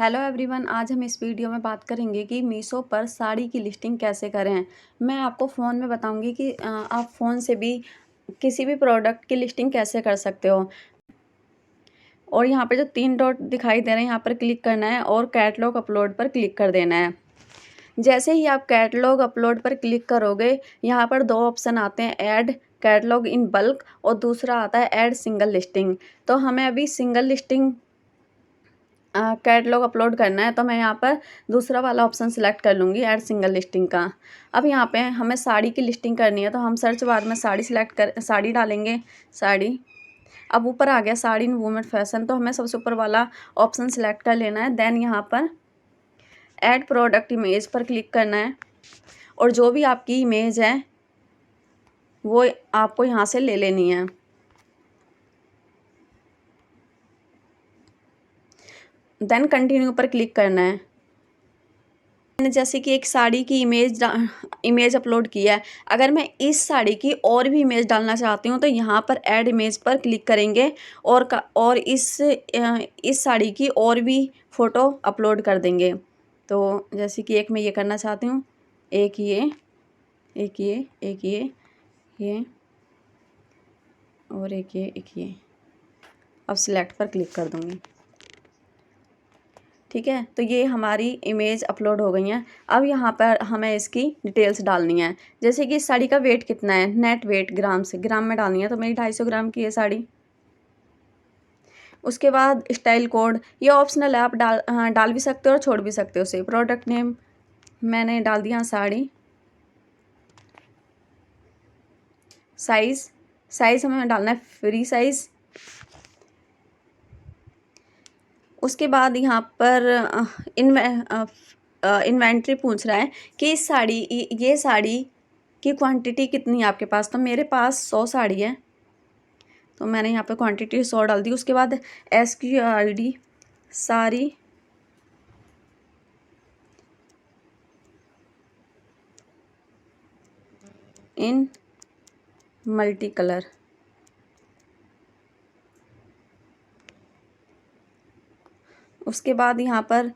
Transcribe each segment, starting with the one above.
Hello everyone, आज हम इस वीडियो में बात करेंगे कि मीशो पर साड़ी की लिस्टिंग कैसे करें। मैं आपको फ़ोन में बताऊंगी कि आप फ़ोन से भी किसी भी प्रोडक्ट की लिस्टिंग कैसे कर सकते हो। और यहाँ पे जो 3 डॉट दिखाई दे रहे हैं, यहाँ पर क्लिक करना है और कैटलॉग अपलोड पर क्लिक कर देना है। जैसे ही आप कैटलॉग अपलोड पर क्लिक करोगे, यहाँ पर 2 ऑप्शन आते हैं, ऐड कैटलॉग इन बल्क और दूसरा आता है ऐड सिंगल लिस्टिंग। तो हमें अभी सिंगल लिस्टिंग कैटलॉग अपलोड करना है, तो मैं यहाँ पर दूसरा वाला ऑप्शन सिलेक्ट कर लूँगी, ऐड सिंगल लिस्टिंग का। अब यहाँ पे हमें साड़ी की लिस्टिंग करनी है, तो हम सर्च बार में साड़ी डालेंगे, साड़ी। अब ऊपर आ गया साड़ी इन वुमेन फैशन, तो हमें सबसे ऊपर वाला ऑप्शन सिलेक्ट कर लेना है। देन यहाँ पर ऐड प्रोडक्ट इमेज पर क्लिक करना है और जो भी आपकी इमेज है वो आपको यहाँ से ले लेनी है। देन कंटिन्यू पर क्लिक करना है। मैंने जैसे कि एक साड़ी की इमेज अपलोड किया है, अगर मैं इस साड़ी की और भी इमेज डालना चाहती हूँ तो यहाँ पर ऐड इमेज पर क्लिक करेंगे और इस साड़ी की और भी फ़ोटो अपलोड कर देंगे। तो जैसे कि एक मैं ये करना चाहती हूँ, एक ये और एक ये। अब सिलेक्ट पर क्लिक कर दूँगी। ठीक है, तो ये हमारी इमेज अपलोड हो गई हैं। अब यहाँ पर हमें इसकी डिटेल्स डालनी है, जैसे कि इस साड़ी का वेट कितना है, नेट वेट ग्राम में डालनी है, तो मेरी 250 ग्राम की है साड़ी। उसके बाद स्टाइल कोड, ये ऑप्शनल है, आप डाल भी सकते हो और छोड़ भी सकते हो उसे। प्रोडक्ट नेम मैंने डाल दिया साड़ी। साइज़ हमें डालना है फ्री साइज़। उसके बाद यहाँ पर इन्वेंट्री पूछ रहा है कि ये साड़ी की क्वांटिटी कितनी है आपके पास। तो मेरे पास 100 साड़ी है, तो मैंने यहाँ पे क्वांटिटी 100 डाल दी। उसके बाद SQRD साड़ी इन मल्टी कलर। उसके बाद यहाँ पर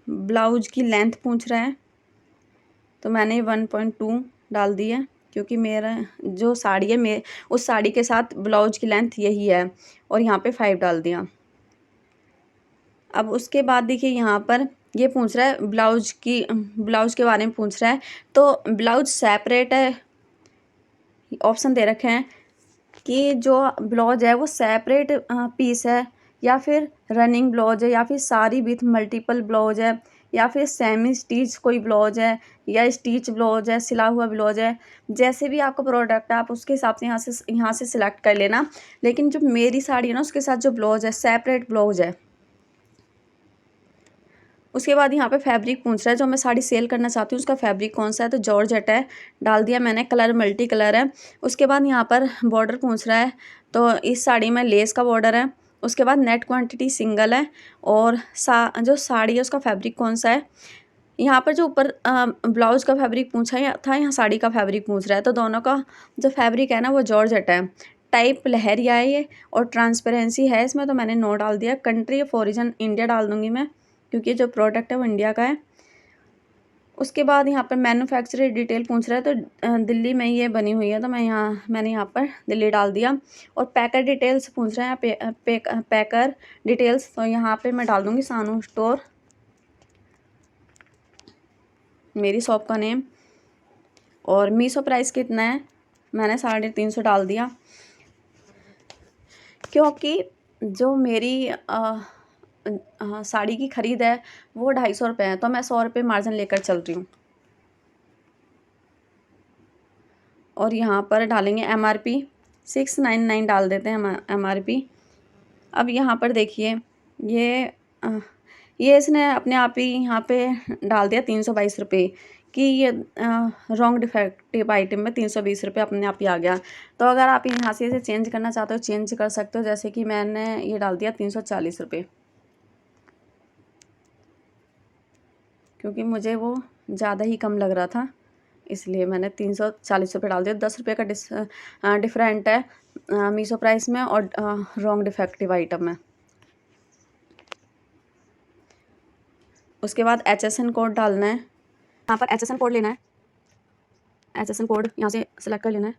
ब्लाउज की लेंथ पूछ रहा है, तो मैंने 1.2 डाल दी है, क्योंकि मेरा जो साड़ी है उस साड़ी के साथ ब्लाउज की लेंथ यही है, और यहाँ पे 5 डाल दिया। अब उसके बाद देखिए यहाँ पर ये पूछ रहा है ब्लाउज के बारे में पूछ रहा है, तो ब्लाउज सेपरेट है, ऑप्शन दे रखे हैं कि जो ब्लाउज है वो सेपरेट पीस है, या फिर रनिंग ब्लाउज है, या फिर साड़ी विथ मल्टीपल ब्लाउज है, या फिर सेमी स्टिच कोई ब्लाउज है, या स्टिच ब्लाउज है, सिला हुआ ब्लाउज है। जैसे भी आपका प्रोडक्ट है आप उसके हिसाब से यहाँ से सिलेक्ट कर लेना। लेकिन जो मेरी साड़ी है ना, उसके साथ जो ब्लाउज है सेपरेट ब्लाउज है। उसके बाद यहाँ पे फैब्रिक पूछ रहा है, जो मैं साड़ी सेल करना चाहती हूँ उसका फैब्रिक कौन सा है, तो जॉर्जेट है, डाल दिया मैंने। कलर मल्टी कलर है। उसके बाद यहाँ पर बॉर्डर पूछ रहा है, तो इस साड़ी में लेस का बॉर्डर है। उसके बाद नेट क्वांटिटी सिंगल है, और जो साड़ी है उसका फैब्रिक कौन सा है। यहाँ पर जो ऊपर ब्लाउज का फैब्रिक पूछा था, यहाँ साड़ी का फैब्रिक पूछ रहा है, तो दोनों का जो फैब्रिक है ना वो जॉर्जेट है। टाइप लहरिया है ये, और ट्रांसपेरेंसी है इसमें, तो मैंने नो डाल दिया। कंट्री ऑफ ओरिजिन इंडिया डाल दूँगी मैं, क्योंकि जो प्रोडक्ट है वो इंडिया का है। उसके बाद यहाँ पर मैन्युफैक्चरर डिटेल पूछ रहा है, तो दिल्ली में ये बनी हुई है, तो मैंने यहाँ पर दिल्ली डाल दिया। और पैकर डिटेल्स पूछ रहे हैं, पैकर डिटेल्स, तो यहाँ पे मैं डाल दूँगी सानू स्टोर, मेरी शॉप का नेम। और मीशो प्राइस कितना है, मैंने 350 डाल दिया, क्योंकि जो मेरी साड़ी की ख़रीद है वो 250 रुपये है, तो मैं 100 रुपये मार्जिन लेकर चल रही हूँ। और यहाँ पर डालेंगे MRP 699 डाल देते हैं MRP। अब यहाँ पर देखिए ये इसने अपने आप ही यहाँ पे डाल दिया 322 रुपये, कि ये रॉन्ग डिफेक्टिव आइटम में 320 रुपये अपने आप ही आ गया। तो अगर आप यहाँ से इसे चेंज करना चाहते हो चेंज कर सकते हो, जैसे कि मैंने ये डाल दिया 340 रुपये, क्योंकि मुझे वो ज़्यादा ही कम लग रहा था, इसलिए मैंने 340 रुपये डाल दिया। 10 रुपये का डिफरेंट है मीशो प्राइस में और रॉन्ग डिफेक्टिव आइटम में। उसके बाद HSN कोड डालना है। यहाँ पर HSN कोड लेना है। HSN कोड यहाँ से सेलेक्ट कर लेना है।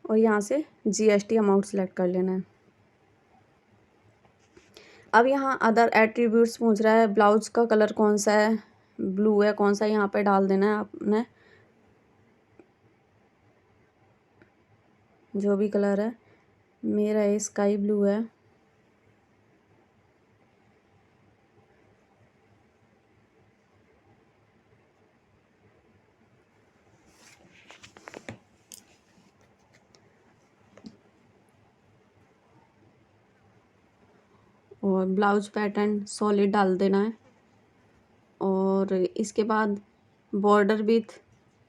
और यहाँ से GST अमाउंट सेलेक्ट कर लेना है। अब यहाँ अदर एट्रीब्यूट्स पूछ रहा है, ब्लाउज का कलर कौन सा है, ब्लू है, कौन सा, यहाँ पे डाल देना है आपने जो भी कलर है। मेरा ये स्काई ब्लू है। और ब्लाउज पैटर्न सॉलिड डाल देना है। और इसके बाद बॉर्डर विथ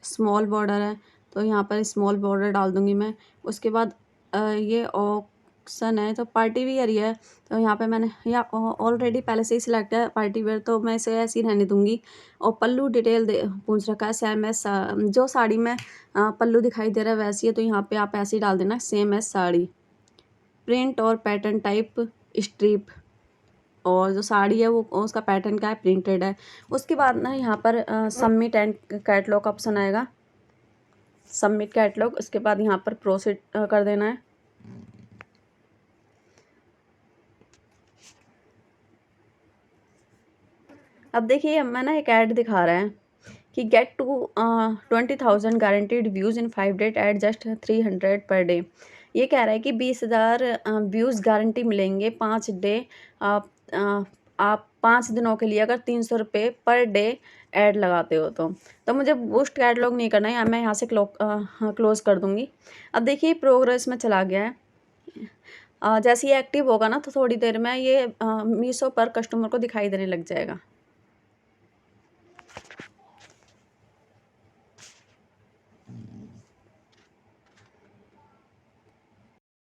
स्मॉल बॉर्डर है तो यहाँ पर स्मॉल बॉर्डर डाल दूँगी मैं। उसके बाद ये ऑप्शन है तो पार्टी वियर ही है तो यहाँ पे मैंने या ऑलरेडी पहले से ही सिलेक्ट है पार्टी वेयर, तो मैं इसे ऐसे ही रहने दूँगी। और पल्लू डिटेल दे पूछ रखा है, सेम एज जो साड़ी में पल्लू दिखाई दे रहा है वैसी है, तो यहाँ पे आप ऐसे ही डाल देना सेम एज साड़ी। प्रिंट और पैटर्न टाइप स्ट्रिप, और जो साड़ी है वो उसका पैटर्न क्या है, प्रिंटेड है। उसके बाद ना यहाँ पर सबमिट एंड कैटलॉग ऑप्शन आएगा, सबमिट कैटलॉग। उसके बाद यहाँ पर प्रोसीड कर देना है। अब देखिए मैं ना एक ऐड दिखा रहा है कि get to 20,000 guaranteed views in 5 days at just 300 per day. ये कह रहा है कि 20,000 व्यूज़ गारंटी मिलेंगे 5 डे। आप 5 दिनों के लिए अगर 300 रुपये पर डे ऐड लगाते हो तो मुझे बूस्ट कैटलॉग नहीं करना है, मैं यहाँ से क्लोज़ कर दूँगी। अब देखिए प्रोग्रेस में चला गया है। जैसे ये एक्टिव होगा ना तो थोड़ी देर में ये मीशो पर कस्टमर को दिखाई देने लग जाएगा।